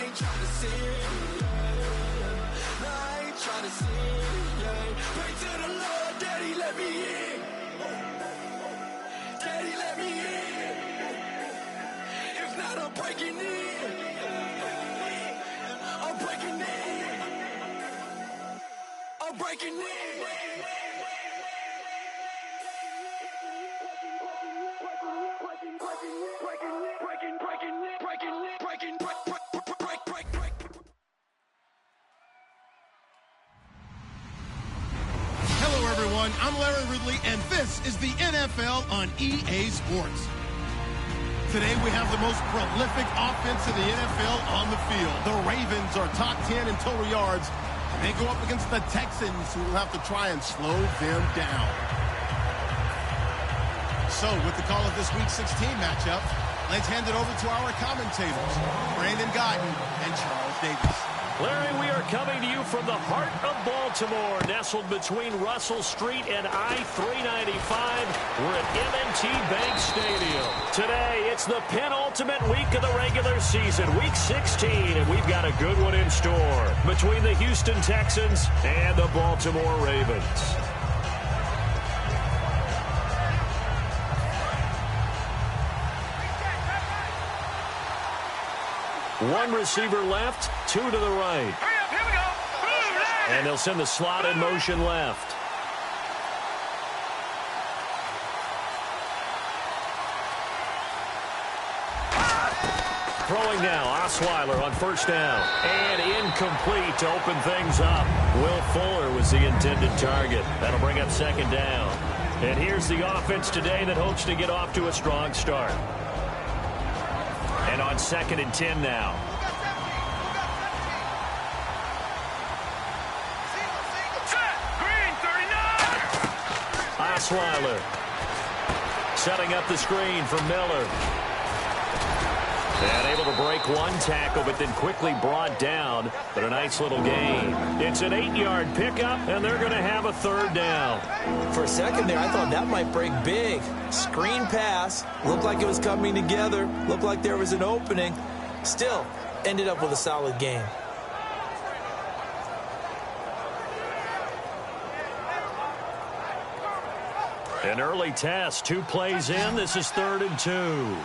ain't trying to sin, yeah. No, I ain't trying to sin, yeah. Pray to the Lord, Daddy, let me in. Daddy, let me in. If not, I'm breaking in. I'm breaking in. I'm breaking in. Hello, everyone. I'm Larry Ridley, and this is the NFL on EA Sports. Today, we have the most prolific offense in the NFL on the field. The Ravens are top 10 in total yards, and they go up against the Texans, who will have to try and slow them down. So, with the call of this Week 16 matchup, let's hand it over to our commentators, Brandon Guyton and Charles Davis. Larry, we are coming to you from the heart of Baltimore, nestled between Russell Street and I-395. We're at M&T Bank Stadium. Today, it's the penultimate week of the regular season, Week 16, and we've got a good one in store between the Houston Texans and the Baltimore Ravens. One receiver left, two to the right. Hurry up, here we go. And they'll send the slot in motion left. Throwing now, Osweiler on first down. And incomplete to open things up. Will Fuller was the intended target. That'll bring up second down. And here's the offense today that hopes to get off to a strong start. And on 2nd and 10 now. Green, 39. Osweiler setting up the screen for Miller. And able to break one tackle, but then quickly brought down. But a nice little gain. It's an 8-yard pickup, and they're going to have a third down. For a second there, I thought that might break big. Screen pass. Looked like it was coming together. Looked like there was an opening. Still, ended up with a solid gain. An early test. 2 plays in. This is 3rd and 2.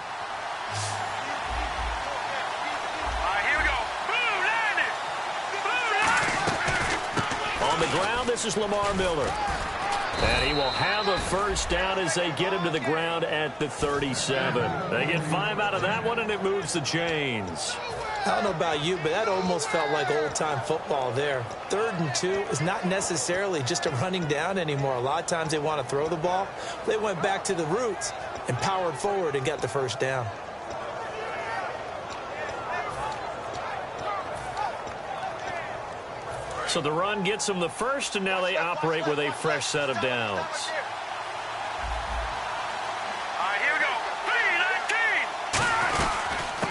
On the ground, this is Lamar Miller. And he will have a first down as they get him to the ground at the 37. They get 5 out of that one, and it moves the chains. I don't know about you, but that almost felt like old-time football there. 3rd and 2 is not necessarily just a running down anymore. A lot of times they want to throw the ball. They went back to the roots and powered forward and got the first down. So the run gets them the first, and now they operate with a fresh set of downs. All right, here we go.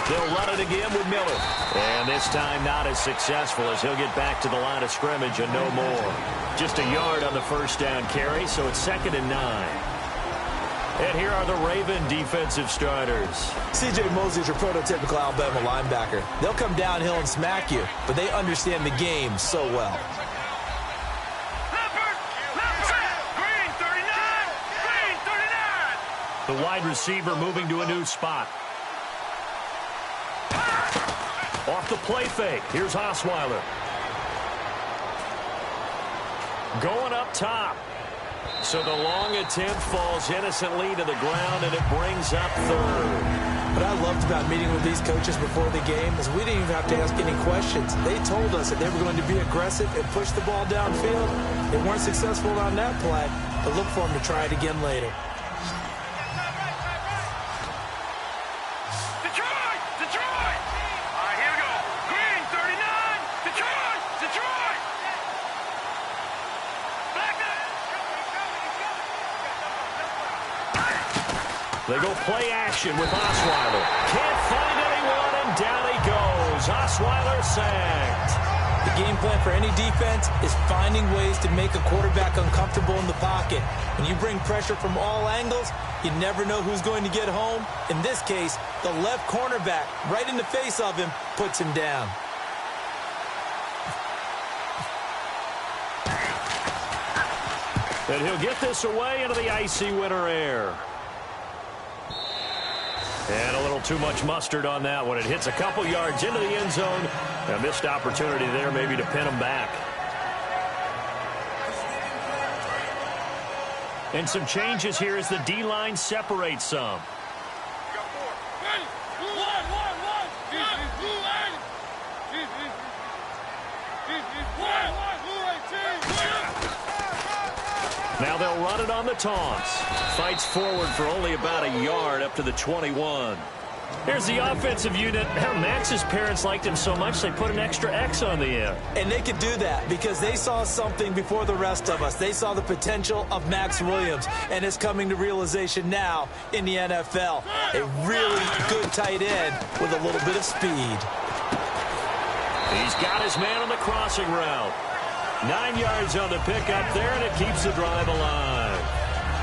3-19. They'll run it again with Miller. And this time not as successful as he'll get back to the line of scrimmage and no more. Just a yard on the first down carry, so it's 2nd and 9. And here are the Raven defensive starters. C.J. Mosley is your prototypical Alabama linebacker. They'll come downhill and smack you, but they understand the game so well. Green, 39. Green, 39. The wide receiver moving to a new spot. Off the play fake. Here's Osweiler. Going up top. So the long attempt falls innocently to the ground, and it brings up 3rd. What I loved about meeting with these coaches before the game is we didn't even have to ask any questions. They told us that they were going to be aggressive and push the ball downfield. They weren't successful on that play, but look for them to try it again later. Detroit! Detroit! All right, here we go. Green, 39. Detroit! Detroit! They go play action with Osweiler. Can't find anyone, and down he goes. Osweiler sacked. The game plan for any defense is finding ways to make a quarterback uncomfortable in the pocket. When you bring pressure from all angles, you never know who's going to get home. In this case, the left cornerback, right in the face of him, puts him down. And he'll get this away into the icy winter air. And a little too much mustard on that one. It hits a couple yards into the end zone. A missed opportunity there maybe to pin him back. And some changes here as the D-line separates some. Now they'll run it on the taunts. Fights forward for only about a yard up to the 21. Here's the offensive unit. Max's parents liked him so much they put an extra X on the end. And they could do that because they saw something before the rest of us. They saw the potential of Max Williams, and it's coming to realization now in the NFL. A really good tight end with a little bit of speed. He's got his man on the crossing route. 9 yards on the pickup there, and it keeps the drive alive.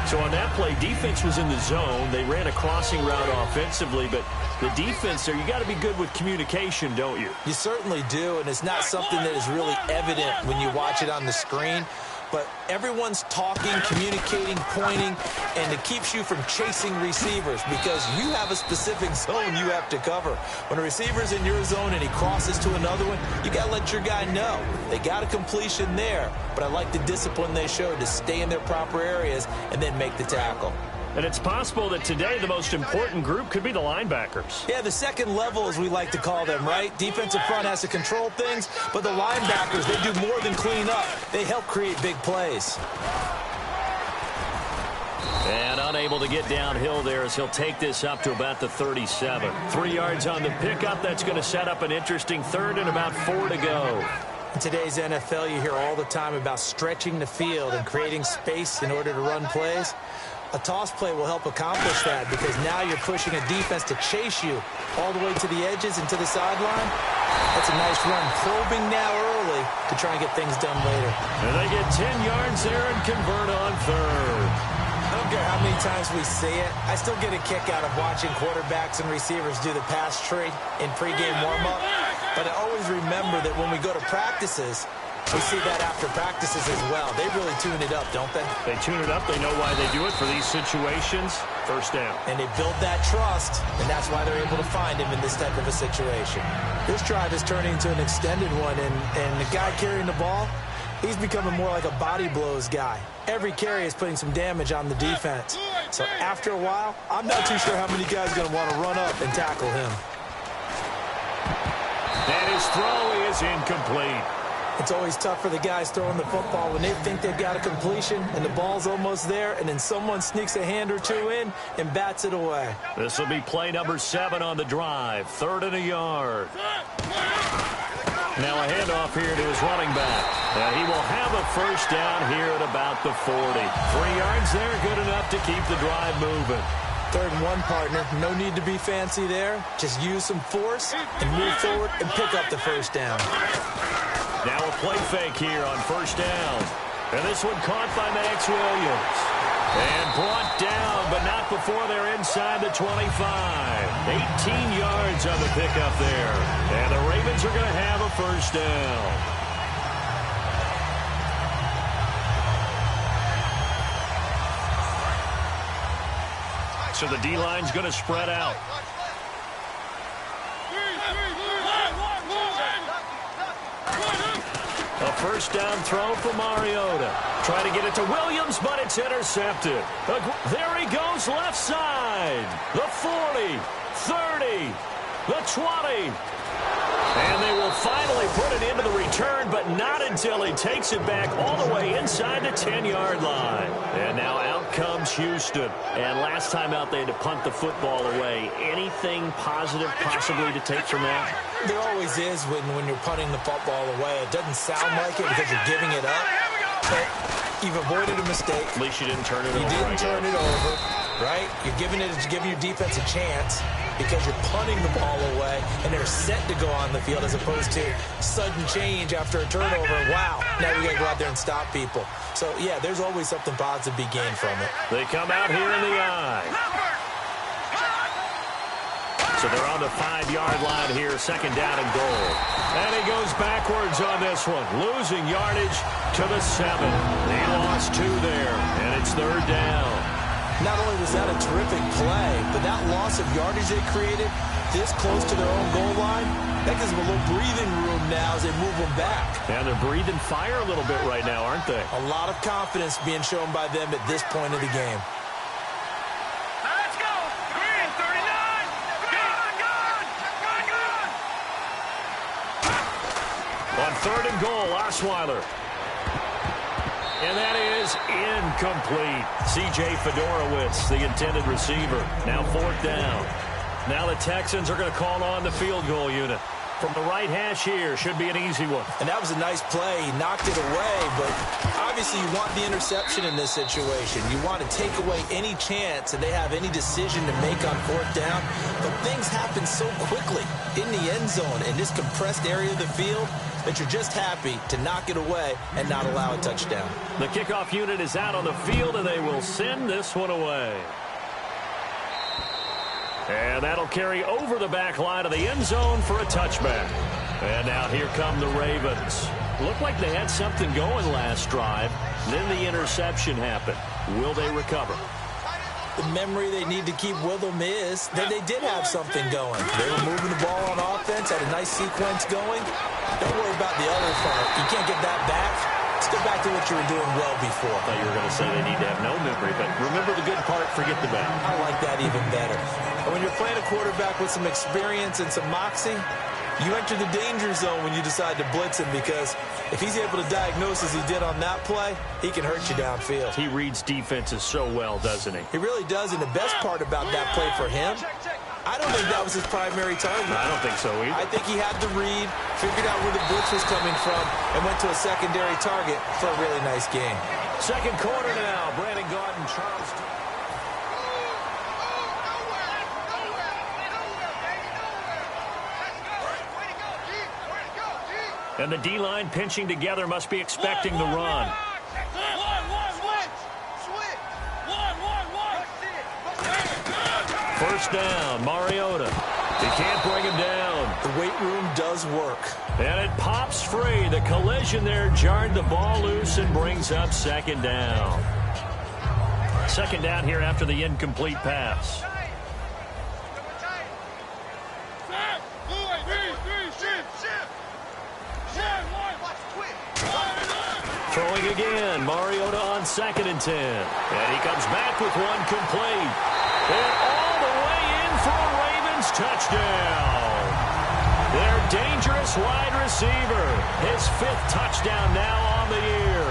So on that play, defense was in the zone. They ran a crossing route offensively, but the defense there, you got to be good with communication, don't you? You certainly do, and it's not something that is really evident when you watch it on the screen. But everyone's talking, communicating, pointing, and it keeps you from chasing receivers because you have a specific zone you have to cover. When a receiver's in your zone and he crosses to another one, you got to let your guy know. They got a completion there, but I like the discipline they showed to stay in their proper areas and then make the tackle. And it's possible that today the most important group could be the linebackers. Yeah, the second level, as we like to call them, right? Defensive front has to control things, but the linebackers, they do more than clean up. They help create big plays. And unable to get downhill there as he'll take this up to about the 37. 3 yards on the pickup. That's going to set up an interesting third and about 4 to go. In today's NFL, you hear all the time about stretching the field and creating space in order to run plays. A toss play will help accomplish that because now you're pushing a defense to chase you all the way to the edges and to the sideline. That's a nice run, probing now early to try and get things done later. And they get 10 yards there and convert on third. I don't care how many times we see it. I still get a kick out of watching quarterbacks and receivers do the pass tree in pregame warm-up. But I always remember that when we go to practices, we see that after practices as well. They really tune it up, don't they? They tune it up. They know why they do it for these situations. First down. And they build that trust, and that's why they're able to find him in this type of a situation. This drive is turning into an extended one, and the guy carrying the ball, he's becoming more like a body blows guy. Every carry is putting some damage on the defense. So after a while, I'm not too sure how many guys are going to want to run up and tackle him. And his throw is incomplete. It's always tough for the guys throwing the football when they think they've got a completion and the ball's almost there, and then someone sneaks a hand or two in and bats it away. This will be play number 7 on the drive. 3rd and a yard. Now a handoff here to his running back. And he will have a first down here at about the 40. 3 yards there, good enough to keep the drive moving. 3rd and 1, partner. No need to be fancy there. Just use some force and move forward and pick up the first down. Now a play fake here on first down. And this one caught by Max Williams. And brought down, but not before they're inside the 25. 18 yards on the pickup there. And the Ravens are going to have a first down. So the D-line's going to spread out. A first down throw for Mariota. Trying to get it to Williams, but it's intercepted. There he goes left side. The 40, 30, the 20. And they will finally put it into the return, but not until he takes it back all the way inside the 10-yard line. And now out comes Houston. And last time out, they had to punt the football away. Anything positive possibly to take from that? There always is when you're punting the football away. It doesn't sound like it because you're giving it up. But you've avoided a mistake. At least you didn't turn it over. You didn't turn it over, right? You're giving your defense a chance because you're punting the ball away, and they're set to go on the field as opposed to sudden change after a turnover. Wow, now we got to go out there and stop people. So, yeah, there's always something positive to be gained from it. They come out here in the eye. So they're on the 5-yard line here, second down and goal. And he goes backwards on this one, losing yardage to the 7. They lost 2 there, and it's third down. Not only was that a terrific play, but that loss of yardage they created this close to their own goal line, that gives them a little breathing room now as they move them back. And they're breathing fire a little bit right now, aren't they? A lot of confidence being shown by them at this point of the game. Let's go. Green, 39. Good. On third and goal, Osweiler. And that is incomplete. C.J. Fedorowicz, the intended receiver. Now fourth down. Now the Texans are going to call on the field goal unit. From the right hash here, should be an easy one. And that was a nice play. He knocked it away, but obviously you want the interception in this situation. You want to take away any chance that they have any decision to make on fourth down. But things happen so quickly in the end zone in this compressed area of the field that you're just happy to knock it away and not allow a touchdown. The kickoff unit is out on the field, and they will send this one away. And that'll carry over the back line of the end zone for a touchback. And now here come the Ravens. Looked like they had something going last drive. Then the interception happened. Will they recover? The memory they need to keep with them is that they did have something going. They were moving the ball on offense, had a nice sequence going. Don't worry about the other part. You can't get that back. Let's go back to what you were doing well before. I thought you were going to say they need to have no memory, but remember the good part, forget the bad. I like that even better. And when you're playing a quarterback with some experience and some moxie, you enter the danger zone when you decide to blitz him, because if he's able to diagnose as he did on that play, he can hurt you downfield. He reads defenses so well, doesn't he? He really does, and the best part about that play for him, I don't think that was his primary target. I don't think so either. I think he had the read, figured out where the blitz was coming from, and went to a secondary target for a really nice game. Second quarter now. Brandon Gaudin, Charles. And the D-line pinching together must be expecting the run. First down, Mariota. He can't bring him down. The weight room does work. And it pops free. The collision there jarred the ball loose and brings up second down. Second down here after the incomplete pass. Throwing again, Mariota on 2nd and 10. And he comes back with one complete. And all the way in for a Ravens touchdown. Their dangerous wide receiver. His 5th touchdown now on the year.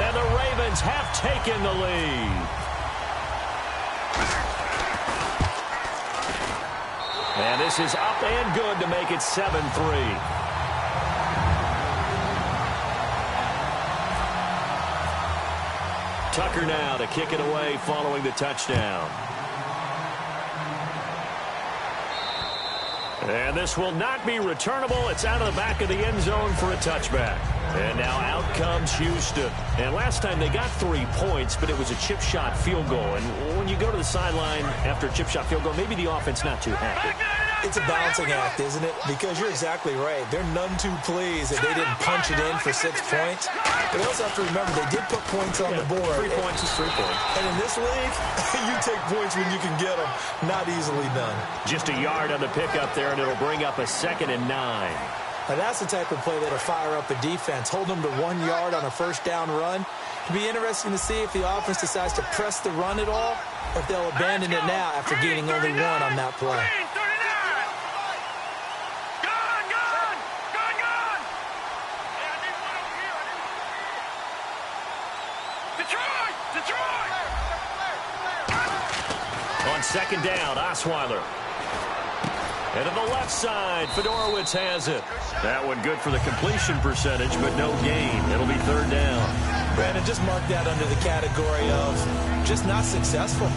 And the Ravens have taken the lead. And this is up and good to make it 7-3. Tucker now to kick it away following the touchdown. And this will not be returnable. It's out of the back of the end zone for a touchback. And now out comes Houston. And last time they got 3 points, but it was a chip shot field goal. And when you go to the sideline after a chip shot field goal, maybe the offense not too happy. It's a balancing act, isn't it? Because you're exactly right. They're none too pleased that they didn't punch it in for 6 points. But they also have to remember they did put points on the board. 3 points is 3 points. And in this league, you take points when you can get them. Not easily done. Just a yard on the pickup there, and it'll bring up a 2nd and 9. Now that's the type of play that'll fire up a defense. Hold them to 1 yard on a first down run. It'll be interesting to see if the offense decides to press the run at all, or if they'll abandon it now after gaining only 1 on that play. On 2nd down, Osweiler. And to the left side, Fedorowicz has it. That one good for the completion percentage, but no gain. It'll be 3rd down. Brandon, just mark that under the category of just not successful.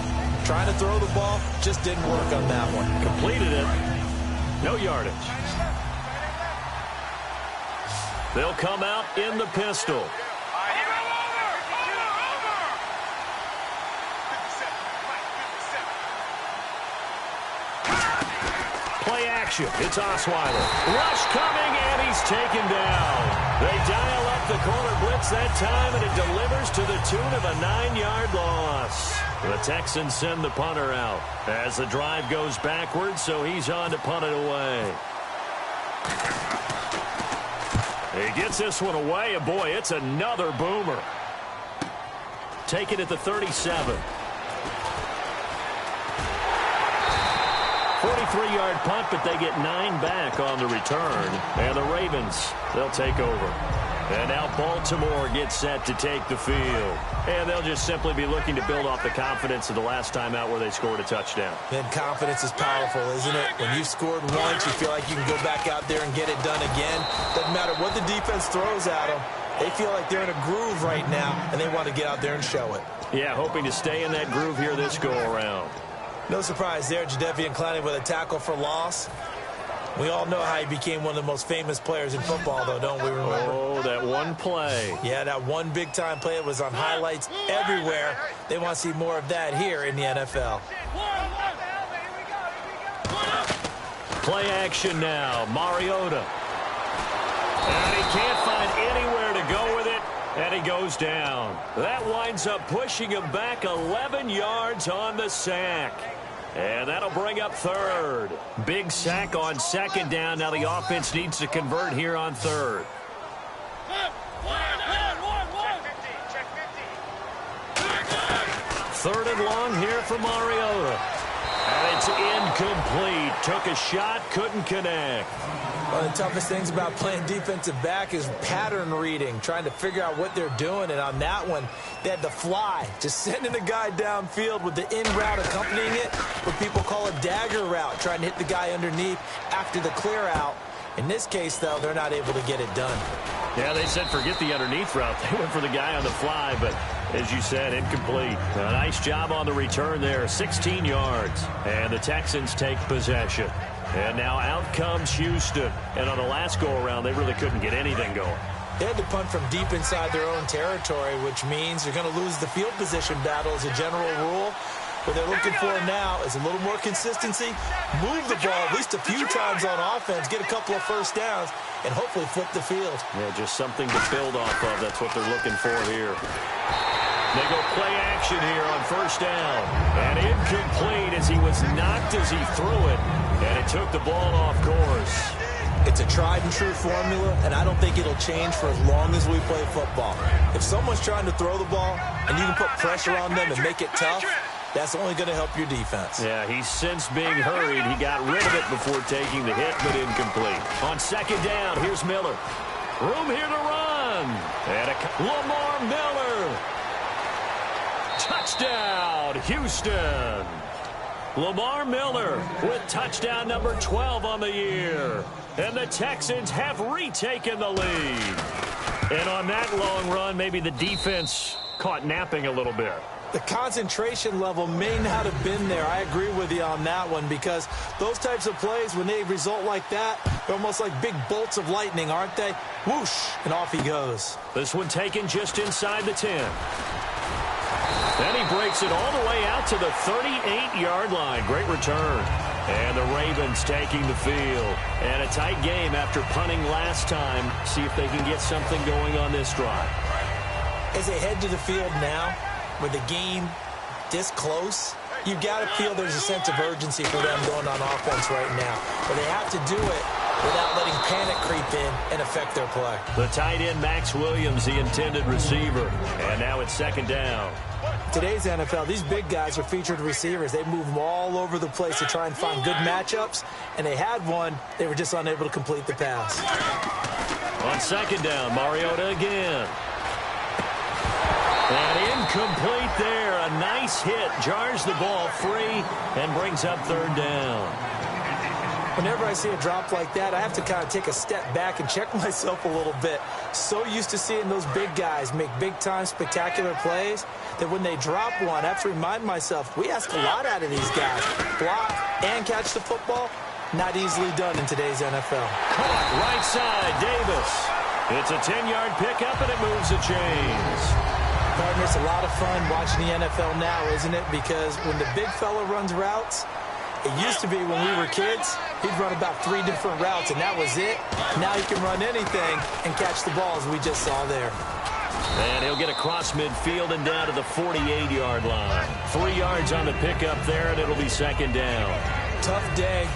Trying to throw the ball, just didn't work on that one. Completed it. No yardage. They'll come out in the pistol. Play action. It's Osweiler. Rush coming, and he's taken down. They dial up the corner blitz that time, and it delivers to the tune of a 9-yard loss. The Texans send the punter out as the drive goes backwards, so he's on to punt it away. He gets this one away, and boy, it's another boomer. Take it at the 37. 43-yard punt, but they get 9 back on the return. And the Ravens, they'll take over. And now Baltimore gets set to take the field. And they'll just simply be looking to build off the confidence of the last time out where they scored a touchdown. And confidence is powerful, isn't it? When you've scored once, you feel like you can go back out there and get it done again. Doesn't matter what the defense throws at them. They feel like they're in a groove right now, and they want to get out there and show it. Yeah, hoping to stay in that groove here this go-around. No surprise there, Jadeveon Clowney with a tackle for loss. We all know how he became one of the most famous players in football, though, don't we remember? Oh, that one play. Yeah, that one big-time play. It was on highlights everywhere. They want to see more of that here in the NFL. Play action now. Mariota. And he can't find anywhere to go with it, and he goes down. That winds up pushing him back 11 yards on the sack. And that'll bring up third. Big sack on second down. Now the offense needs to convert here on third. Third and long here for Mariota. And it's incomplete. Took a shot, couldn't connect. One of the toughest things about playing defensive back is pattern reading, trying to figure out what they're doing. And on that one, they had the fly, just sending the guy downfield with the in route accompanying it, what people call a dagger route, trying to hit the guy underneath after the clear out. In this case, though, they're not able to get it done. Yeah, they said forget the underneath route. They went for the guy on the fly, but as you said, incomplete. A nice job on the return there, 16 yards. And the Texans take possession. And now out comes Houston. And on the last go-around, they really couldn't get anything going. They had to punt from deep inside their own territory, which means you're going to lose the field position battle as a general rule. What they're looking for now is a little more consistency, move the ball at least a few times on offense, get a couple of first downs, and hopefully flip the field. Yeah, just something to build off of. That's what they're looking for here. They go play action here on first down. And incomplete as he was knocked as he threw it. And it took the ball off course. It's a tried-and-true formula, and I don't think it'll change for as long as we play football. If someone's trying to throw the ball and you can put pressure on them and make it tough, that's only going to help your defense. Yeah, he's since being hurried. He got rid of it before taking the hit, but incomplete. On second down, here's Miller. Room here to run. And Lamar Miller. Touchdown, Houston. Lamar Miller with touchdown number 12 on the year. And the Texans have retaken the lead. And on that long run, maybe the defense caught napping a little bit. The concentration level may not have been there. I agree with you on that one, because those types of plays, when they result like that, they're almost like big bolts of lightning, aren't they? Whoosh, and off he goes. This one taken just inside the 10. Then he breaks it all the way out to the 38-yard line. Great return. And the Ravens taking the field. And a tight game after punting last time. See if they can get something going on this drive. As they head to the field now, with the game this close, you've got to feel there's a sense of urgency for them going on offense right now. But they have to do it without letting panic creep in and affect their play. The tight end, Max Williams, the intended receiver. And now it's second down. Today's NFL, these big guys are featured receivers. They move them all over the place to try and find good matchups. And they had one. They were just unable to complete the pass. On second down, Mariota again. And incomplete there. A nice hit. Jars the ball free and brings up third down. Whenever I see a drop like that, I have to kind of take a step back and check myself a little bit. So used to seeing those big guys make big-time spectacular plays that when they drop one, I have to remind myself, we ask a lot out of these guys. Block and catch the football, not easily done in today's NFL. Caught right side, Davis. It's a 10-yard pickup, and it moves the chains. Partner, it's a lot of fun watching the NFL now, isn't it? Because when the big fella runs routes, It used to be when we were kids, he'd run about 3 different routes, and that was it. Now he can run anything and catch the balls we just saw there. And he'll get across midfield and down to the 48-yard line. 3 yards on the pickup there, and it'll be second down. Tough day,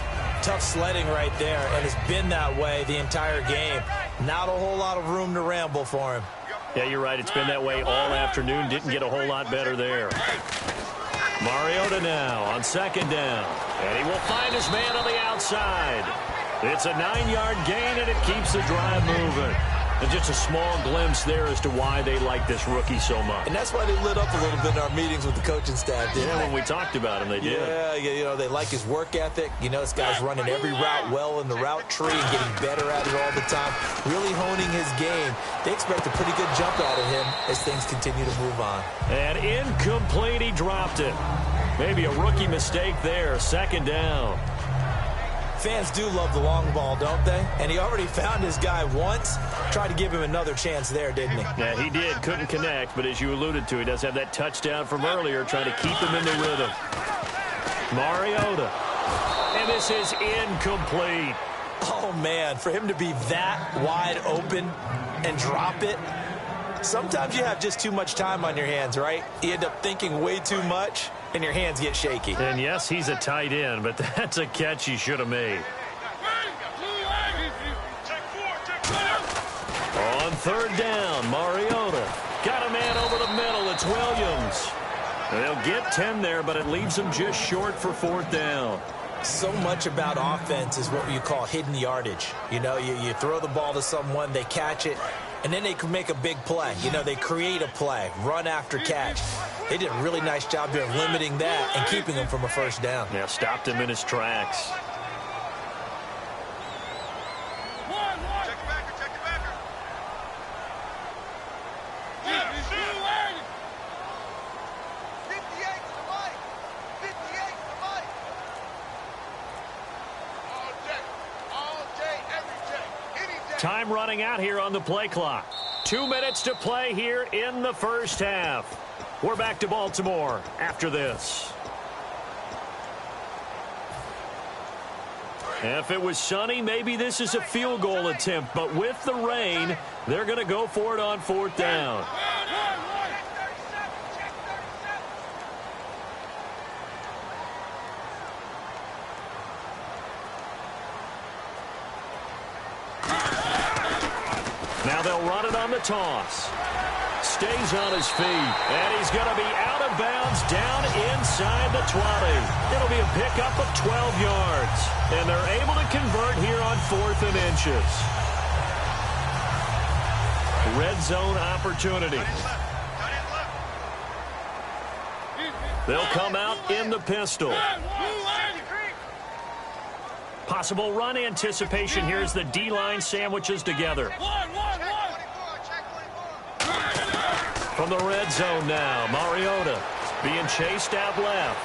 tough sledding right there, and it's been that way the entire game. Not a whole lot of room to ramble for him. Yeah, you're right. It's been that way all afternoon. Didn't get a whole lot better there. Mariota now on second down. And he will find his man on the outside. It's a 9-yard gain, and it keeps the drive moving. And just a small glimpse there as to why they like this rookie so much. And that's why they lit up a little bit in our meetings with the coaching staff, didn't they? When we talked about him, they did. Yeah, you know, they like his work ethic. You know, this guy's running every route well in the route tree and getting better at it all the time, really honing his game. They expect a pretty good jump out of him as things continue to move on. And incomplete, he dropped it. Maybe a rookie mistake there, second down. Fans do love the long ball, don't they? And he already found his guy once. Tried to give him another chance there, didn't he? Yeah, he did. Couldn't connect, but as you alluded to, he does have that touchdown from earlier, trying to keep him in the rhythm. Mariota. And this is incomplete. Oh, man, for him to be that wide open and drop it. Sometimes you have just too much time on your hands, right? You end up thinking way too much, and your hands get shaky. And yes, he's a tight end, but that's a catch he should have made. On third down, Mariota. Got a man over the middle. It's Williams. They'll get 10 there, but it leaves them just short for fourth down. So much about offense is what you call hidden yardage. You know, you throw the ball to someone, they catch it, and then they can make a big play. You know, they create a play, run after catch. They did a really nice job there limiting that and keeping him from a first down. Yeah, stopped him in his tracks. Time running out here on the play clock. 2 minutes to play here in the first half. We're back to Baltimore after this. If it was sunny, maybe this is a field goal attempt. But with the rain, they're going to go for it on fourth down. Now they'll run it on the toss. Stays on his feet, and he's going to be out of bounds down inside the 20. It'll be a pickup of 12 yards, and they're able to convert here on 4th and inches. Red zone opportunity. They'll come out in the pistol. Possible run anticipation here as the D-line sandwiches together. From the red zone now, Mariota being chased out left.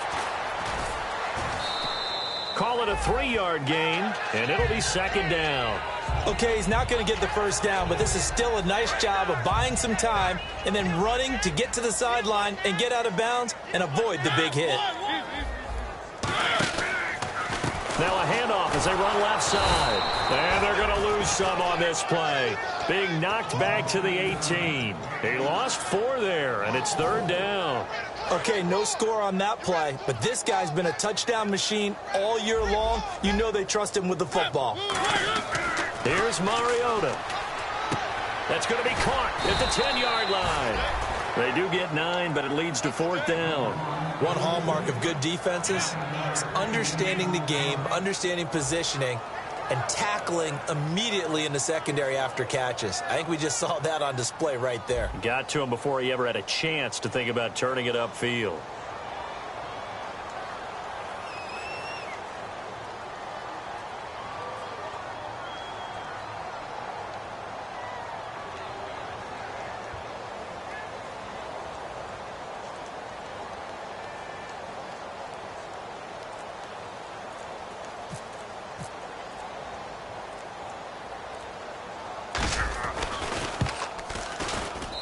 Call it a 3-yard gain, and it'll be second down. Okay, he's not going to get the first down, but this is still a nice job of buying some time and then running to get to the sideline and get out of bounds and avoid the big hit. Now a handoff as they run left side. And they're going to lose some on this play. Being knocked back to the 18. He lost 4 there, and it's third down. Okay, no score on that play, but this guy's been a touchdown machine all year long. You know they trust him with the football. Here's Mariota. That's going to be caught at the 10-yard line. They do get 9, but it leads to fourth down. One hallmark of good defenses is understanding the game, understanding positioning, and tackling immediately in the secondary after catches. I think we just saw that on display right there. Got to him before he ever had a chance to think about turning it upfield.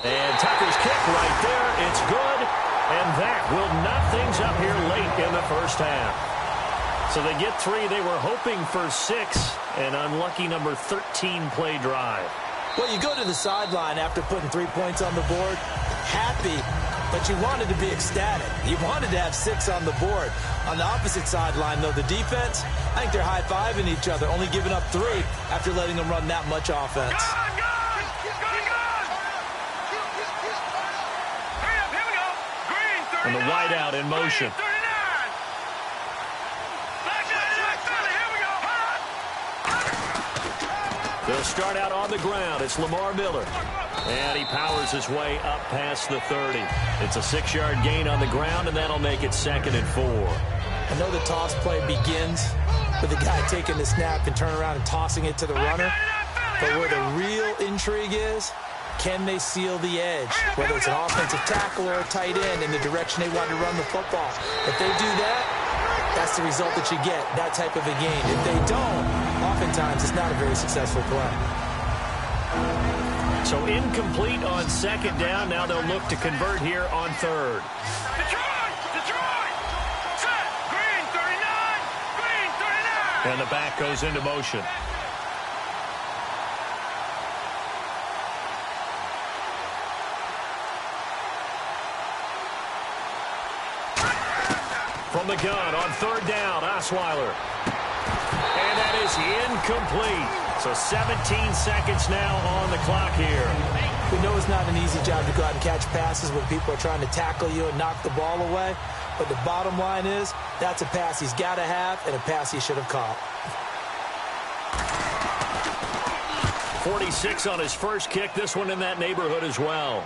And Tucker's kick right there. It's good. And that will knot things up here late in the first half. So they get 3. They were hoping for 6. An unlucky number 13 play drive. Well, you go to the sideline after putting 3 points on the board, happy, but you wanted to be ecstatic. You wanted to have 6 on the board. On the opposite sideline, though, the defense, I think they're high-fiving each other, only giving up 3 after letting them run that much offense. And the wideout in motion. They'll start out on the ground. It's Lamar Miller. And he powers his way up past the 30. It's a 6-yard gain on the ground, and that'll make it 2nd and 4. I know the toss play begins with the guy taking the snap and turning around and tossing it to the runner. But where the real intrigue is, can they seal the edge? Whether it's an offensive tackle or a tight end in the direction they want to run the football. If they do that, that's the result that you get, that type of a gain. If they don't, oftentimes it's not a very successful play. So incomplete on 2nd down. Now they'll look to convert here on 3rd. Detroit! Set! Green 39! Green 39! And the back goes into motion. From the gun on 3rd down, Osweiler. And that is incomplete. So 17 seconds now on the clock here. We know it's not an easy job to go out and catch passes when people are trying to tackle you and knock the ball away. But the bottom line is, that's a pass he's got to have and a pass he should have caught. 46 on his first kick. This one in that neighborhood as well.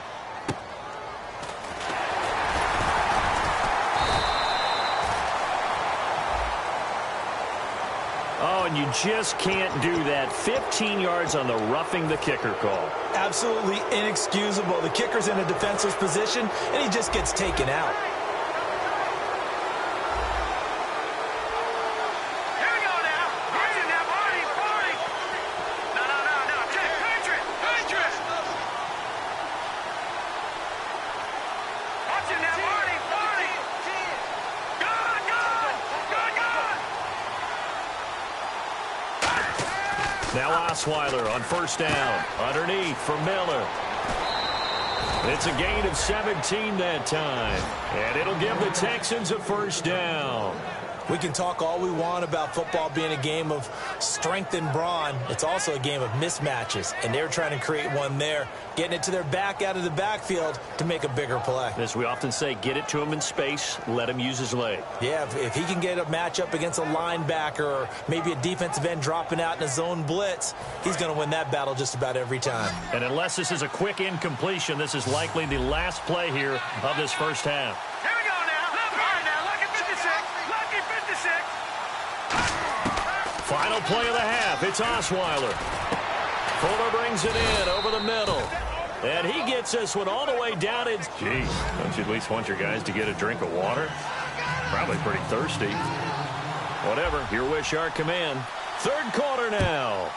Oh, and you just can't do that. 15 yards on the roughing the kicker call. Absolutely inexcusable. The kicker's in a defensive position, and he just gets taken out. Here we go now. Watching that body. No. Check. Patriot. Watching that body. Now Osweiler on 1st down. Underneath for Miller. It's a gain of 17 that time. And it'll give the Texans a 1st down. We can talk all we want about football being a game of strength and brawn. It's also a game of mismatches, and they're trying to create one there, getting it to their back out of the backfield to make a bigger play. As we often say, get it to him in space, let him use his leg. Yeah, if he can get a matchup against a linebacker or maybe a defensive end dropping out in a zone blitz, he's going to win that battle just about every time. And unless this is a quick incompletion, this is likely the last play here of this first half. Here we go now. Lucky 56. Lucky 56. Final play of the half. It's Osweiler. Fuller brings it in over the middle. And he gets this one all the way down. Geez, don't you at least want your guys to get a drink of water? Probably pretty thirsty. Whatever, your wish, our command. 3rd quarter now.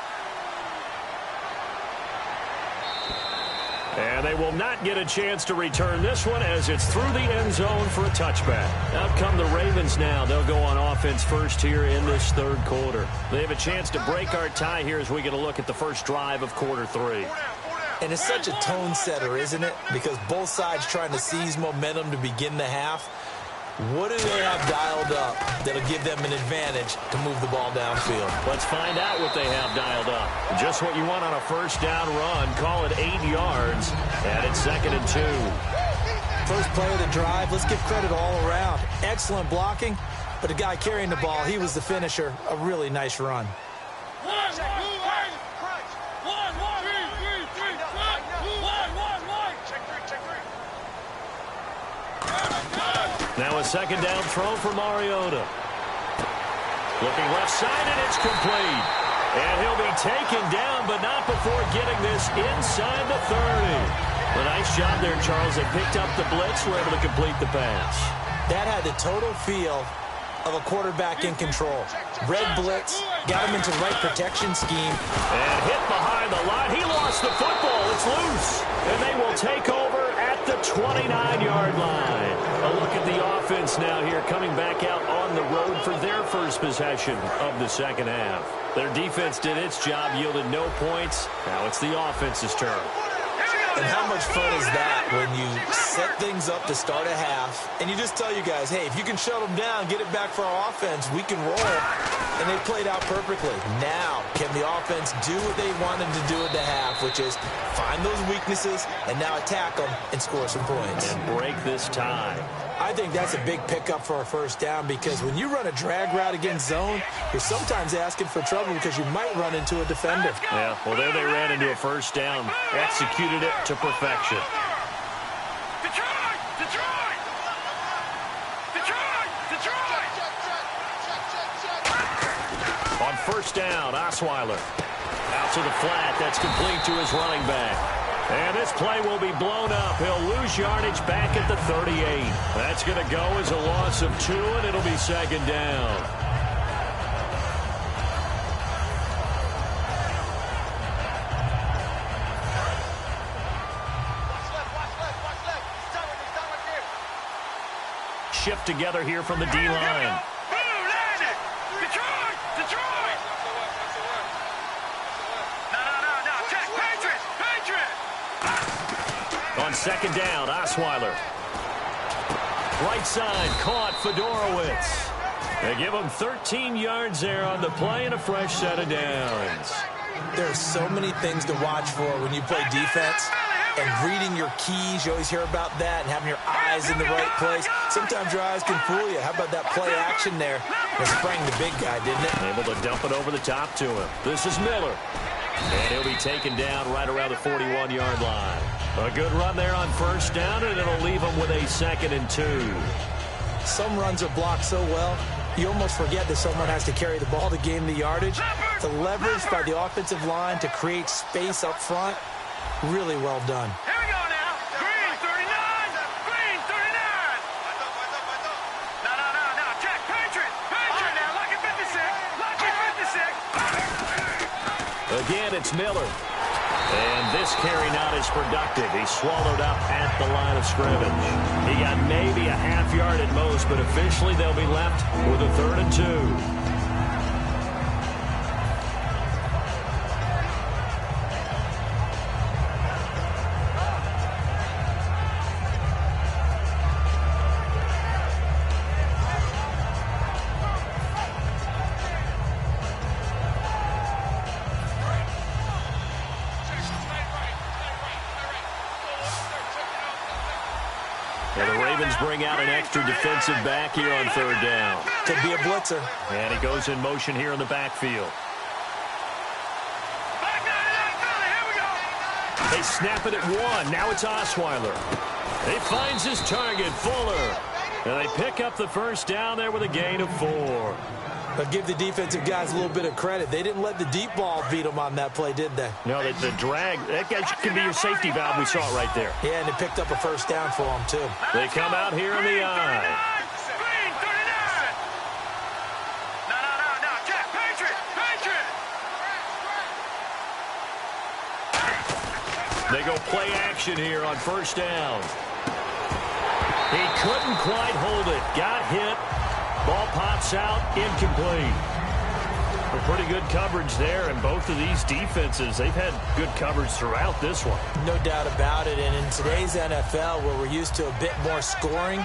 And they will not get a chance to return this one as it's through the end zone for a touchback. Out come the Ravens now. They'll go on offense first here in this 3rd quarter. They have a chance to break our tie here as we get a look at the first drive of quarter 3. And it's such a tone setter, isn't it? Because both sides trying to seize momentum to begin the half. What do they have dialed up that'll give them an advantage to move the ball downfield? Let's find out what they have dialed up. Just what you want on a 1st down run. Call it 8 yards. And it's 2nd and 2. First play of the drive. Let's give credit all around. Excellent blocking. But the guy carrying the ball, he was the finisher. A really nice run. Now a 2nd down throw for Mariota. Looking left side, and it's complete. And he'll be taken down, but not before getting this inside the 30. A nice job there, Charles. They picked up the blitz, were able to complete the pass. That had the total feel of a quarterback in control. Red blitz, got him into the right protection scheme. And hit behind the line. He lost the football. It's loose. And they will take over at the 29-yard line. A look at the offense now here, coming back out on the road for their first possession of the second half. Their defense did its job, yielded no points. Now it's the offense's turn. And how much fun is that when you set things up to start a half and you just tell you guys, hey, if you can shut them down, get it back for our offense, we can roll. And they played out perfectly. Now, can the offense do what they wanted to do at the half, which is find those weaknesses and now attack them and score some points. And break this tie. I think that's a big pickup for a first down because when you run a drag route against zone, you're sometimes asking for trouble because you might run into a defender. Yeah, well, there they ran into a first down, executed it to perfection. Detroit! Detroit! Detroit! Detroit! On first down, Osweiler. Out to the flat. That's complete to his running back. And this play will be blown up. He'll lose yardage back at the 38. That's going to go as a loss of 2, and it'll be second down. Shift together here from the D-line. Detroit! Detroit! No. Check. Patriot! On second down, Osweiler. Right side, caught Fedorowicz. They give him 13 yards there on the play and a fresh set of downs. There's so many things to watch for when you play defense. And reading your keys, you always hear about that, and having your eyes in the right place. Sometimes your eyes can fool you. How about that play action there? It sprang the big guy, didn't it? Able to dump it over the top to him. This is Miller. And he'll be taken down right around the 41-yard line. A good run there on first down, and it'll leave him with a 2nd and 2. Some runs are blocked so well, you almost forget that someone has to carry the ball to gain the yardage. The leverage by the offensive line to create space up front, really well done. Here we go now. Green 39. Green 39. No. Check. Patriot. Now. Lucky 56. Lucky 56. Again, it's Miller. And this carry not as productive. He swallowed up at the line of scrimmage. He got maybe a half yard at most, but officially they'll be left with a 3rd and 2. Bring out an extra defensive back here on 3rd down. Could be a blitzer. And he goes in motion here in the backfield. Here we go. They snap it at 1. Now it's Osweiler. He finds his target, Fuller. And they pick up the first down there with a gain of 4. But give the defensive guys a little bit of credit. They didn't let the deep ball beat them on that play, did they? No, the drag, that guy can be your safety valve. We saw it right there. Yeah, and they picked up a first down for them, too. They come out here in the eye. Green 39. No. Check. Patriot. They go play action here on first down. He couldn't quite hold it. Got hit. Ball pops out, incomplete. A pretty good coverage there, and both of these defenses, they've had good coverage throughout this one. No doubt about it, and in today's NFL, where we're used to a bit more scoring,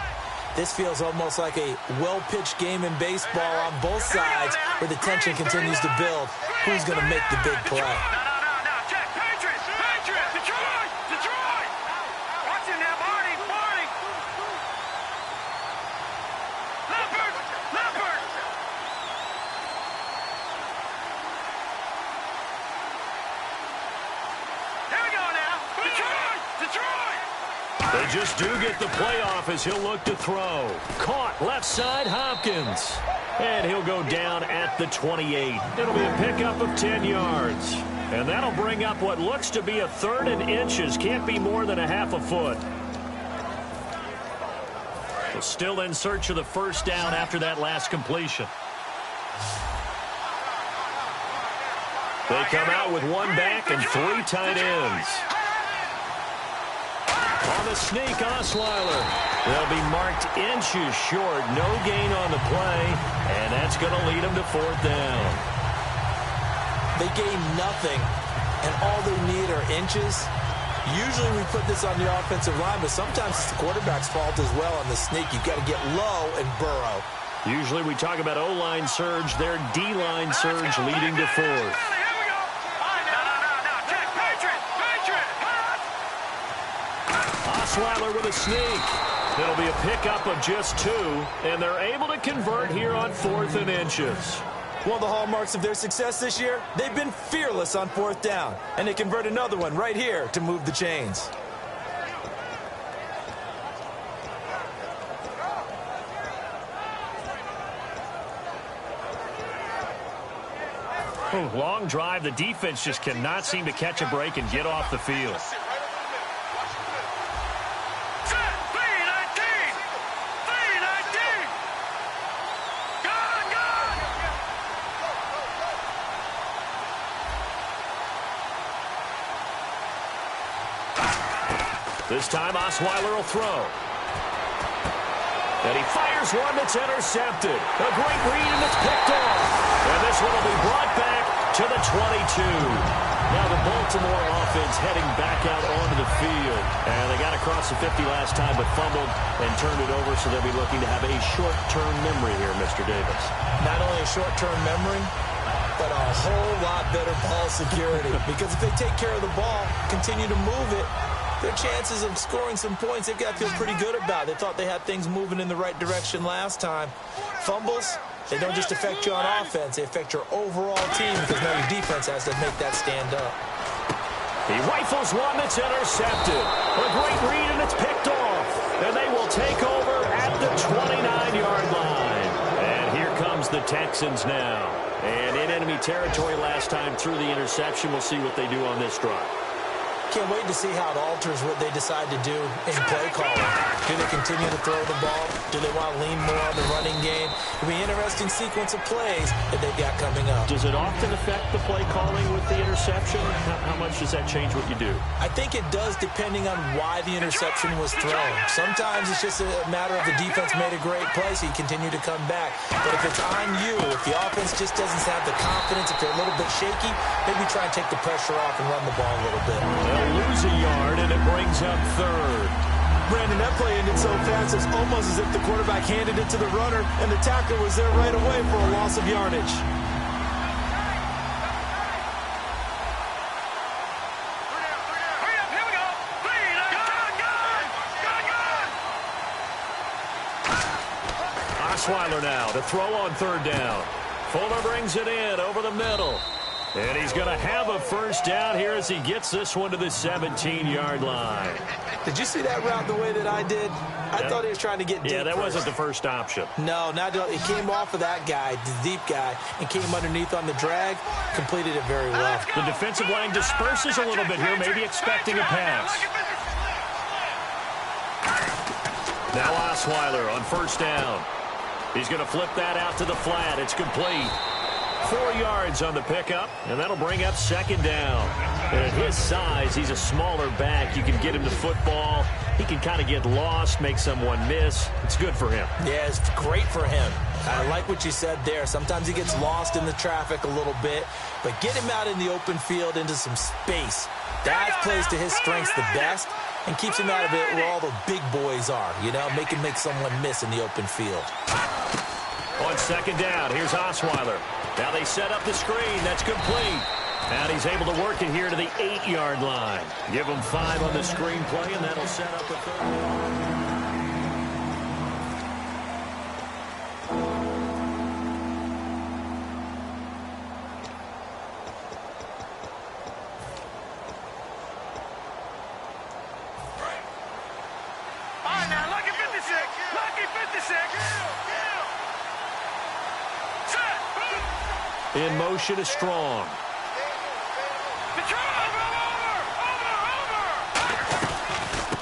this feels almost like a well-pitched game in baseball on both sides, where the tension continues to build. Who's going to make the big play? No. Check. Patriot. Detroit. Watch him now, Marty. Leopard. Here we go now. Detroit. They just do get the playoff as he'll look to throw. Caught left side, Hopkins. And he'll go down at the 28. It'll be a pickup of 10 yards. And that'll bring up what looks to be a 3rd and inches. Can't be more than a half a foot. Well, still in search of the first down after that last completion. They come out with 1 back and 3 tight ends. On the sneak, Osweiler. They'll be marked inches short. No gain on the play, and that's going to lead them to 4th down. They gain nothing, and all they need are inches. Usually we put this on the offensive line, but sometimes it's the quarterback's fault as well on the sneak. You've got to get low and burrow. Usually we talk about O-line surge, their D-line surge leading to 4th. Osweiler with a sneak. It'll be a pickup of just 2, and they're able to convert here on 4th and inches. One of the hallmarks of their success this year, they've been fearless on 4th down, and they convert another one right here to move the chains. Long drive. The defense just cannot seem to catch a break and get off the field. This time, Osweiler will throw. And he fires one that's intercepted. A great read, and it's picked off. And this one will be brought back to the 22. Now the Baltimore offense heading back out onto the field. And they got across the 50 last time, but fumbled and turned it over, so they'll be looking to have a short-term memory here, Mr. Davis. Not only a short-term memory, but a whole lot better ball security. Because if they take care of the ball, continue to move it, their chances of scoring some points, they've got to feel pretty good about. They thought they had things moving in the right direction last time. Fumbles, they don't just affect you on offense. They affect your overall team because now your defense has to make that stand up. He rifles one that's intercepted. A great read, and it's picked off. And they will take over at the 29-yard line. And here comes the Texans now. And in enemy territory last time through the interception. We'll see what they do on this drive. Can't wait to see how it alters what they decide to do in play calling. Do they continue to throw the ball? Do they want to lean more on the running game? It'll be an interesting sequence of plays that they've got coming up. Does it often affect the play calling with the interception? How much does that change what you do? I think it does depending on why the interception was thrown. Sometimes it's just a matter of the defense made a great play, so you continue to come back. But if it's on you, if the offense just doesn't have the confidence, if they're a little bit shaky, maybe try and take the pressure off and run the ball a little bit. They'll lose a yard, and it brings up 3rd. Brandon, that play ended so fast, it's almost as if the quarterback handed it to the runner, and the tackler was there right away for a loss of yardage. Osweiler now to throw on 3rd down. Fuller brings it in over the middle. And he's going to have a 1st down here as he gets this one to the 17-yard line. Did you see that route the way that I did? I thought he was trying to get deep. Yeah, that first. wasn't the first option. No, it came off of that guy, the deep guy, and came underneath on the drag, completed it very well. The defensive line disperses a little bit here, maybe expecting a pass. Now Osweiler on 1st down. He's going to flip that out to the flat. It's complete. 4 yards on the pickup, and that'll bring up 2nd down. And at his size, he's a smaller back. You can get him to football. He can kind of get lost, make someone miss. It's good for him. Yeah, it's great for him. I like what you said there. Sometimes he gets lost in the traffic a little bit, but get him out in the open field into some space. That plays to his strengths the best and keeps him out of it where all the big boys are, make him make someone miss in the open field. On 2nd down, here's Osweiler. Now they set up the screen. That's complete. And he's able to work it here to the 8-yard line. Give him 5 on the screen play, and that'll set up a 3rd. In motion is Strong.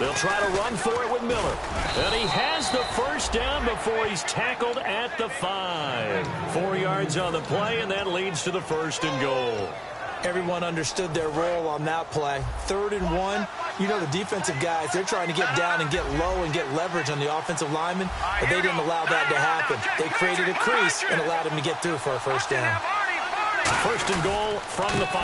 They'll try to run for it with Miller. And he has the 1st down before he's tackled at the 5. 4 yards on the play, and that leads to the 1st and goal. Everyone understood their role on that play. 3rd and 1, you know the defensive guys, they're trying to get down and get low and get leverage on the offensive lineman, but they didn't allow that to happen. They created a crease and allowed him to get through for a first down. 1st and goal from the 5.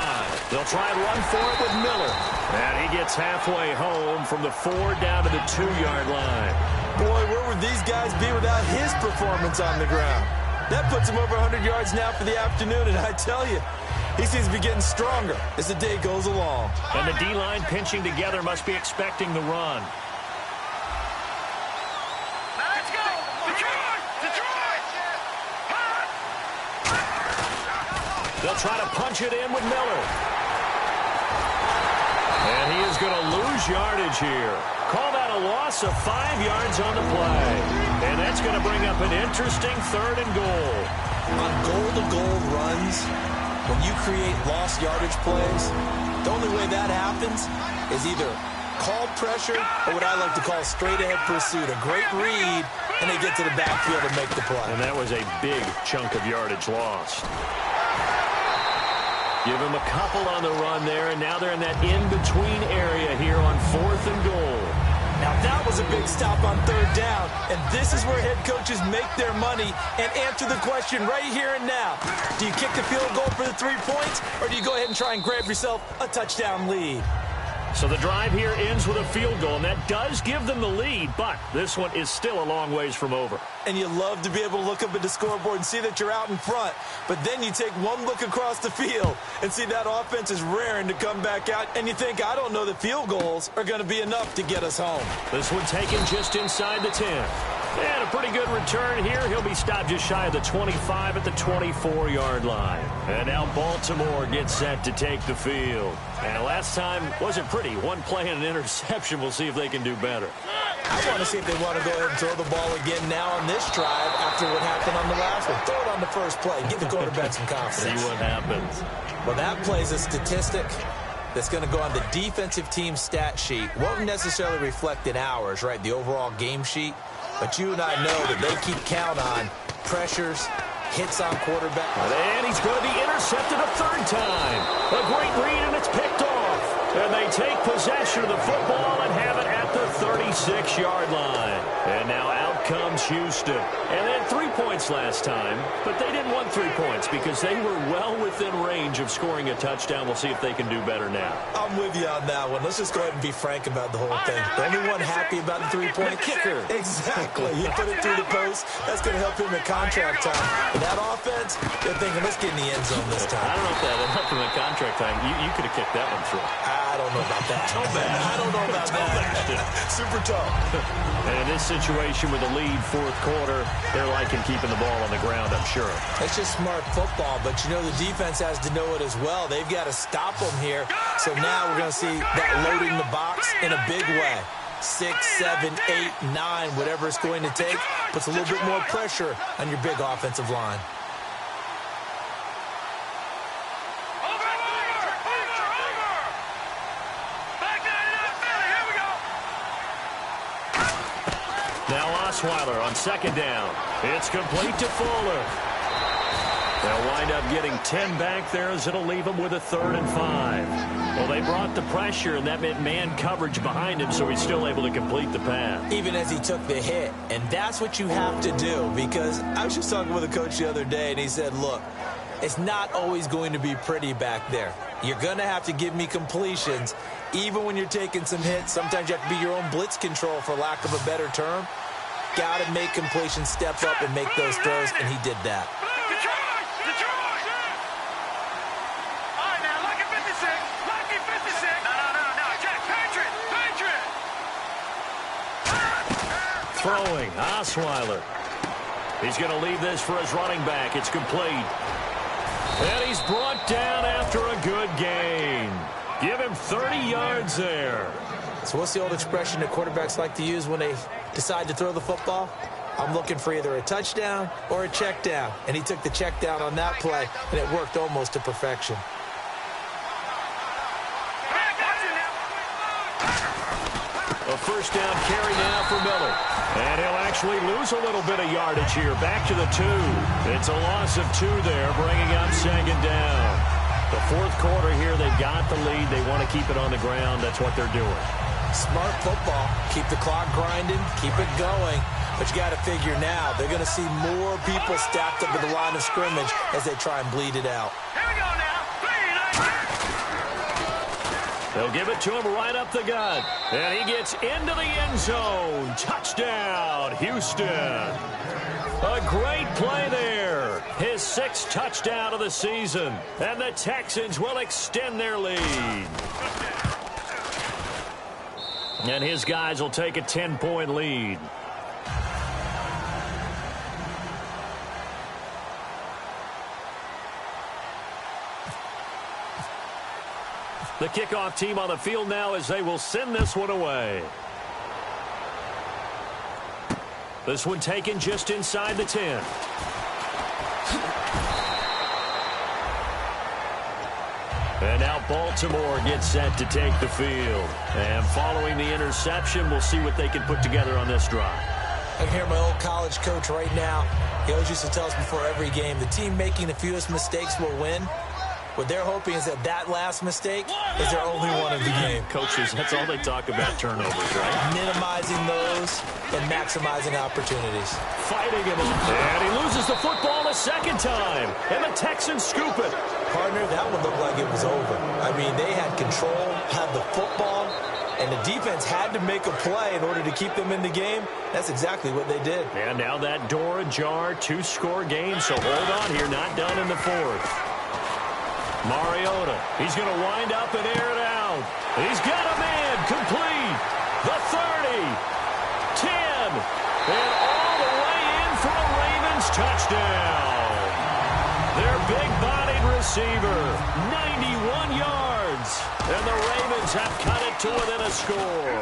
They'll try and run for it with Miller. And he gets halfway home from the 4 down to the 2-yard line. Boy, where would these guys be without his performance on the ground? That puts him over 100 yards now for the afternoon, and I tell you, he seems to be getting stronger as the day goes along. And the D-line pinching together must be expecting the run. Let's go! Detroit! Detroit! They'll try to punch it in with Miller. And he is going to lose yardage here. Call that a loss of 5 yards on the play. And that's going to bring up an interesting 3rd and goal. On goal-to-goal runs, when you create lost yardage plays, the only way that happens is either called pressure or what I like to call straight-ahead pursuit. A great read, and they get to the backfield and make the play. And that was a big chunk of yardage lost. Give him a couple on the run there, and now they're in that in-between area here on 4th and goal. Now that was a big stop on 3rd down, and this is where head coaches make their money and answer the question right here and now. Do you kick the field goal for the 3 points, or do you go ahead and try and grab yourself a touchdown lead? So the drive here ends with a field goal, and that does give them the lead, but this one is still a long ways from over. And you love to be able to look up at the scoreboard and see that you're out in front, but then you take one look across the field and see that offense is raring to come back out, and you think, I don't know that field goals are going to be enough to get us home. This one taken just inside the 10. And a pretty good return here. He'll be stopped just shy of the 25 at the 24-yard line. And now Baltimore gets set to take the field. And last time wasn't pretty. One play and an interception. We'll see if they can do better. I want to see if they want to go ahead and throw the ball again now on this drive after what happened on the last one. Throw it on the first play. Give the quarterback some confidence. See what happens. Well, that plays a statistic that's going to go on the defensive team stat sheet. Won't necessarily reflect in ours, right, the overall game sheet. But you and I know that they keep count on pressures, hits on quarterback. And he's going to be intercepted a 3rd time. A great read, and it's picked off. And they take possession of the football and have it at the 36-yard line. And now out comes Houston. And they had 3 points last time, but they didn't want 3 points because they were well within range of scoring a touchdown. We'll see if they can do better now. I'm with you on that one. Let's just go ahead and be frank about the whole thing. The only one happy about the 3-point kicker. Exactly. You put it through the post. That's going to help him at contract time. But that offense, they're thinking, let's get in the end zone this time. I don't know if that would help him at contract time. You could have kicked that one through. I don't know about that. I don't know about that. Super tough. And in this situation with the lead 4th quarter, they're liking keeping the ball on the ground, I'm sure. It's just smart football, but you know the defense has to know it as well. They've got to stop them here. So now we're going to see that loading the box in a big way. 6, 7, 8, 9, whatever it's going to take, puts a little bit more pressure on your big offensive line. Now Osweiler on 2nd down. It's complete to Fuller. They'll wind up getting 10 back there as it'll leave them with a 3rd and 5. Well, they brought the pressure, and that meant man coverage behind him, so he's still able to complete the pass. Even as he took the hit. And that's what you have to do, because I was just talking with a coach the other day, and he said, look, it's not always going to be pretty back there. You're going to have to give me completions, even when you're taking some hits. Sometimes you have to be your own blitz control, for lack of a better term. Got to make completions, step up, and make those throws, and he did that. Detroit! Detroit! All right, now, lucky 56. Lucky 56. No. Jack, Patriot! Throwing, Osweiler. He's going to leave this for his running back. It's complete. And he's brought down after a good gain. Give him 30 yards there. So what's the old expression that quarterbacks like to use when they decide to throw the football? I'm looking for either a touchdown or a check down. And he took the check down on that play, and it worked almost to perfection. A 1st down carry now for Miller. And he'll actually lose a little bit of yardage here. Back to the 2. It's a loss of 2 there, bringing up 2nd down. The fourth quarter here, they've got the lead. They want to keep it on the ground. That's what they're doing. Smart football. Keep the clock grinding. Keep it going. But you got to figure now, they're going to see more people stacked up at the line of scrimmage as they try and bleed it out. Here we go now. They'll give it to him right up the gut. And he gets into the end zone. Touchdown, Houston. A great play there. His 6th touchdown of the season. And the Texans will extend their lead. And his guys will take a 10-point lead. The kickoff team on the field now as they will send this one away. This one taken just inside the 10. And now Baltimore gets set to take the field. And following the interception, we'll see what they can put together on this drive. I can hear my old college coach right now. He always used to tell us before every game, the team making the fewest mistakes will win. What they're hoping is that last mistake is their only one of the game. Coaches, that's all they talk about, turnovers, right? Minimizing those and maximizing opportunities. Fighting him up. And he loses the football a second time. And the Texans scoop it. Partner, that one looked like it was over. I mean, they had control, had the football, and the defense had to make a play in order to keep them in the game. That's exactly what they did. And now that door ajar, 2-score game, so hold on here, not done in the 4th. Mariota, he's going to wind up and air it out. He's got a man, complete. The 30, 10, and all the way in for a Ravens touchdown. Their big-bodied receiver, 91 yards. And the Ravens have cut it to within a score.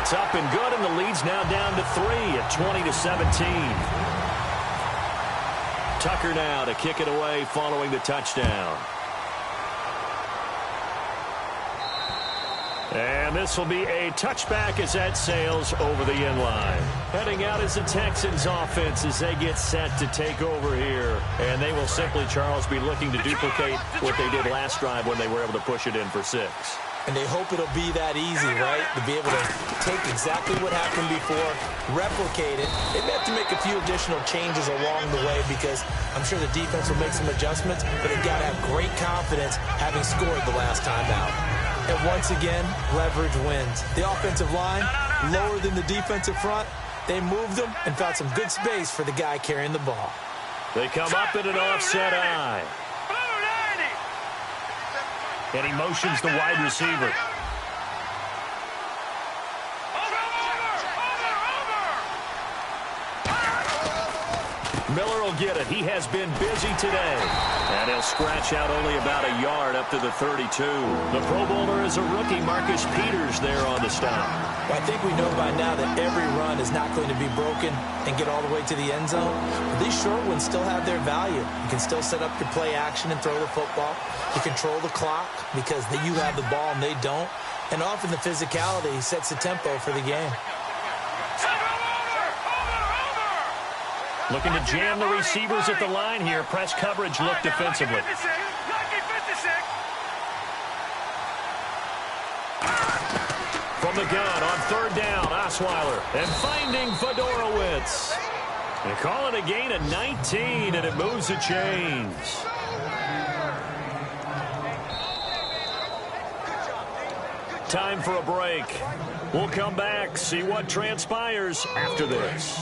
It's up and good, and the lead's now down to 3 at 20-17. Tucker now to kick it away following the touchdown. And this will be a touchback as that sails over the end line. Heading out is the Texans offense as they get set to take over here. And they will simply, Charles, be looking to duplicate what they did last drive when they were able to push it in for 6. And they hope it'll be that easy, right? To be able to take exactly what happened before, replicate it. They may have to make a few additional changes along the way because I'm sure the defense will make some adjustments, but they've got to have great confidence having scored the last time out. And once again, leverage wins. The offensive line, lower than the defensive front, they moved them and found some good space for the guy carrying the ball. They come up in an offset eye. And he motions the wide receiver. Miller will get it. He has been busy today. And he'll scratch out only about a yard up to the 32. The Pro Bowler is a rookie, Marcus Peters, there on the stop. Well, I think we know by now that every run is not going to be broken and get all the way to the end zone. But these short ones still have their value. You can still set up your play action and throw the football. You control the clock because you have the ball and they don't. And often the physicality sets the tempo for the game. Looking to jam the receivers at the line here. Press coverage look defensively. From the gun on 3rd down, Osweiler. And finding Fedorowicz. They call it a gain of 19, and it moves the chains. Time for a break. We'll come back, see what transpires after this.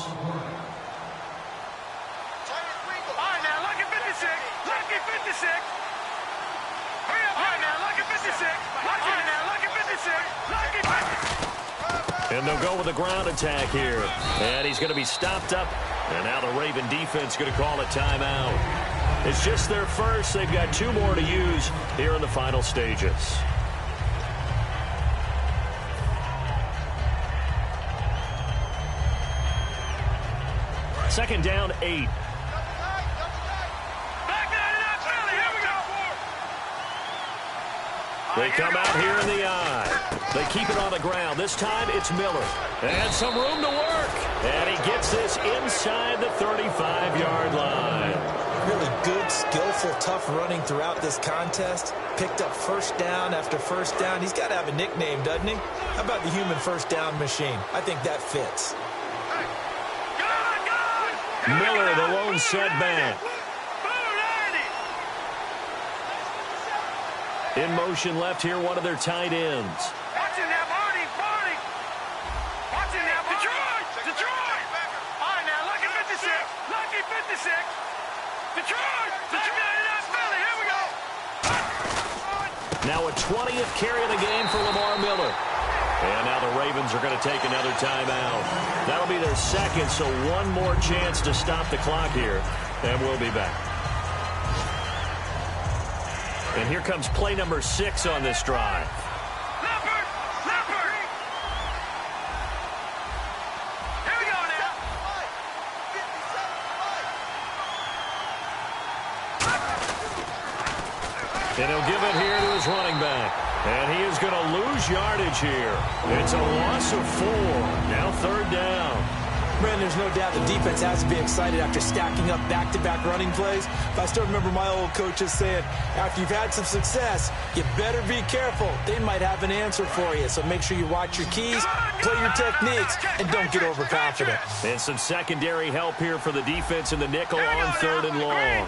And they'll go with a ground attack here. And he's going to be stopped up. And now the Raven defense going to call a timeout. It's just their first. They've got 2 more to use here in the final stages. Second down, 8. They come out here in the eye. They keep it on the ground. This time it's Miller. And some room to work. And he gets this inside the 35-yard line. Really good, skillful, tough running throughout this contest. Picked up first down after first down. He's got to have a nickname, doesn't he? How about the human first down machine? I think that fits. Miller, the lone setback. In motion left here, one of their tight ends. Watch it now, Barney. Watch it now, Detroit. All right, now, lucky 56. Detroit. That's Philly. Here we go. Now a 20th carry of the game for Lamar Miller. And now the Ravens are going to take another timeout. That'll be their second, so one more chance to stop the clock here. And we'll be back. And here comes play number 6 on this drive. Leopard. Here we go now. And he'll give it here to his running back. And he is going to lose yardage here. It's a loss of 4. Now third down. Brandon, there's no doubt the defense has to be excited after stacking up back-to-back running plays. But I still remember my old coaches saying, after you've had some success, you better be careful. They might have an answer for you. So make sure you watch your keys, play your techniques, and don't get overconfident. And some secondary help here for the defense in the nickel on third and long.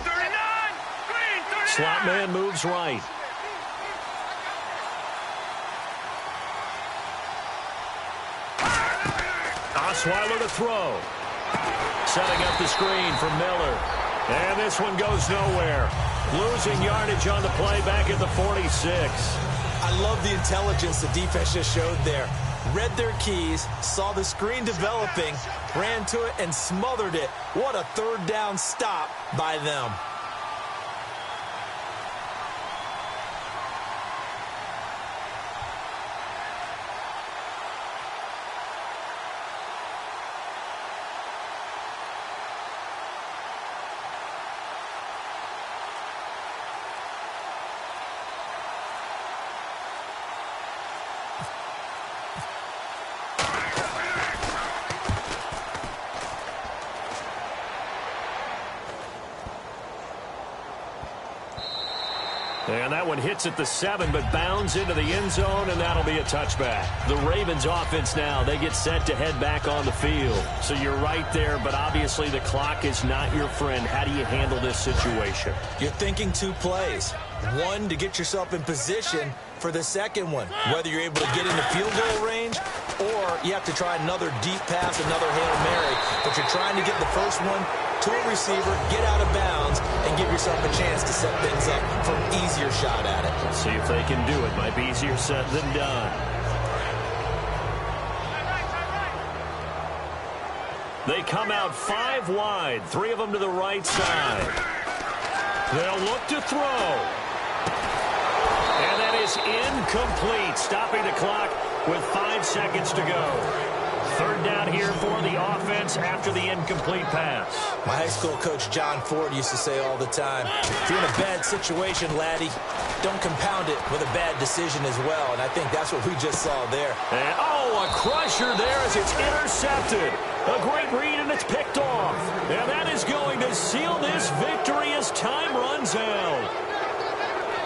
Slot man moves right. Osweiler to throw. Setting up the screen for Miller. And this one goes nowhere. Losing yardage on the play back at the 46. I love the intelligence the defense just showed there. Read their keys, saw the screen developing, ran to it, and smothered it. What a third down stop by them. And that one hits at the 7, but bounds into the end zone, and that'll be a touchback. The Ravens offense now, they get set to head back on the field. So you're right there, but obviously the clock is not your friend. How do you handle this situation? You're thinking 2 plays. One, to get yourself in position for the second one, whether you're able to get into field goal range or you have to try another deep pass, another Hail Mary. But you're trying to get the first one to a receiver, get out of bounds, and give yourself a chance to set things up for an easier shot at it. Let's see if they can do it. Might be easier said than done. They come out 5 wide, 3 of them to the right side. They'll look to throw. And that is incomplete, stopping the clock with 5 seconds to go. Third down here for the offense after the incomplete pass. My high school coach, John Ford, used to say all the time, if you're in a bad situation, laddie, don't compound it with a bad decision as well. And I think that's what we just saw there. And, oh, a crusher there as it's intercepted. A great read, and it's picked off. And that is going to seal this victory as time runs out.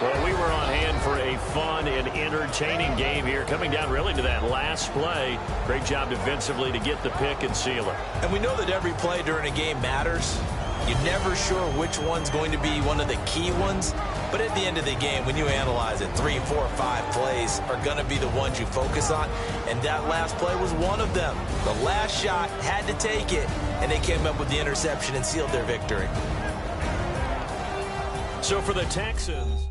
Well, we were on hand for a fun and entertaining game here, coming down really to that last play. Great job defensively to get the pick and seal it. And we know that every play during a game matters. You're never sure which one's going to be one of the key ones. But at the end of the game, when you analyze it, 3, 4, 5 plays are going to be the ones you focus on. And that last play was one of them. The last shot had to take it, and they came up with the interception and sealed their victory. So for the Texans...